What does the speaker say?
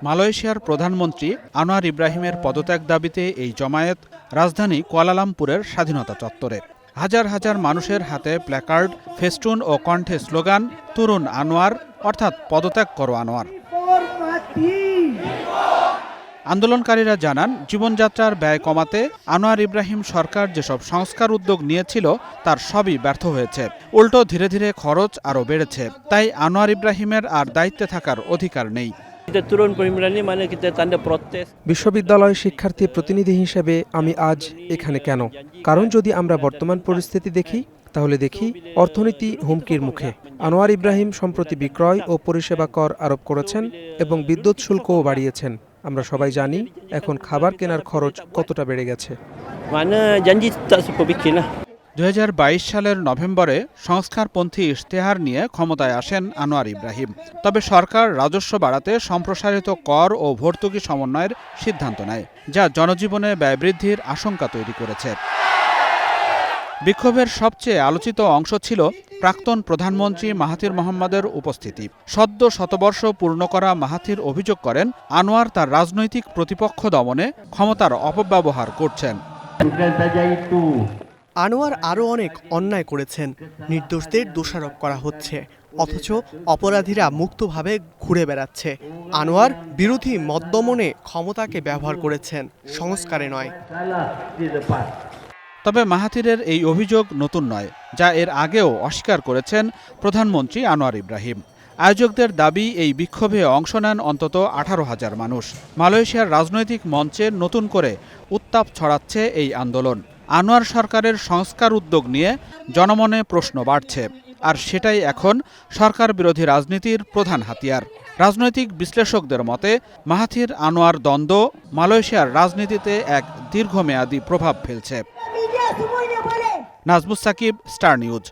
মালয়েশিয়ার প্রধানমন্ত্রী আনোয়ার ইব্রাহিমের পদত্যাগ দাবিতে এই জমায়েত রাজধানী কুয়ালালামপুরের স্বাধীনতা চত্বরে। হাজার হাজার মানুষের হাতে প্ল্যাকার্ড, ফেস্টুন ও কণ্ঠে স্লোগান তুরুন আনোয়ার, অর্থাৎ পদত্যাগ করো আনোয়ার। আন্দোলনকারীরা জানান, জীবনযাত্রার ব্যয় কমাতে আনোয়ার ইব্রাহিম সরকার যেসব সংস্কার উদ্যোগ নিয়েছিল তার সবই ব্যর্থ হয়েছে। উল্টো ধীরে ধীরে খরচ আরও বেড়েছে। তাই আনোয়ার ইব্রাহিমের আর দায়িত্বে থাকার অধিকার নেই। বিশ্ববিদ্যালয় শিক্ষার্থী প্রতিনিধি হিসেবে আমি আজ এখানে কেন? কারণ যদি আমরা বর্তমান পরিস্থিতি দেখি, তাহলে দেখি অর্থনীতি হুমকির মুখে। আনোয়ার ইব্রাহিম সম্প্রতি বিক্রয় ও পরিষেবা কর আরোপ করেছেন এবং বিদ্যুৎ শুল্কও বাড়িয়েছেন। আমরা সবাই জানি এখন খাবার কেনার খরচ কতটা বেড়ে গেছে। 2022 সালের নভেম্বরে সংস্কারপন্থী ইশতেহার নিয়ে ক্ষমতায় আসেন আনোয়ার ইব্রাহিম। তবে সরকার রাজস্ব বাড়াতে সম্প্রসারিত কর ও ভর্তুকি সমন্বয়ের সিদ্ধান্ত নেয়, যা জনজীবনে ব্যয় বৃদ্ধির আশঙ্কা তৈরি করেছে। বিক্ষোভের সবচেয়ে আলোচিত অংশ ছিল প্রাক্তন প্রধানমন্ত্রী মাহাথির মোহাম্মদের উপস্থিতি। সদ্য শতবর্ষ পূর্ণ করা মাহাথির অভিযোগ করেন, আনোয়ার তার রাজনৈতিক প্রতিপক্ষ দমনে ক্ষমতার অপব্যবহার করছেন। আনোয়ার আরও অনেক অন্যায় করেছেন, নির্দোষদের দোষারোপ করা হচ্ছে, অথচ অপরাধীরা মুক্তভাবে ঘুরে বেড়াচ্ছে। আনোয়ার বিরোধী মত দমনে ক্ষমতাকে ব্যবহার করেছেন, সংস্কারে নয়। তবে মাহাথিরের এই অভিযোগ নতুন নয়, যা এর আগেও অস্বীকার করেছেন প্রধানমন্ত্রী আনোয়ার ইব্রাহিম। আয়োজকদের দাবি, এই বিক্ষোভে অংশ নেন অন্তত 18,000 মানুষ। মালয়েশিয়ার রাজনৈতিক মঞ্চে নতুন করে উত্তাপ ছড়াচ্ছে এই আন্দোলন। আনোয়ার সরকারের সংস্কার উদ্যোগ নিয়ে জনমনে প্রশ্ন বাড়ছে, আর সেটাই এখন সরকার বিরোধী রাজনীতির প্রধান হাতিয়ার। রাজনৈতিক বিশ্লেষকদের মতে, মাহাথির আনোয়ার দ্বন্দ্ব মালয়েশিয়ার রাজনীতিতে এক দীর্ঘমেয়াদী প্রভাব ফেলছে। Nazmus Sakib, Star news.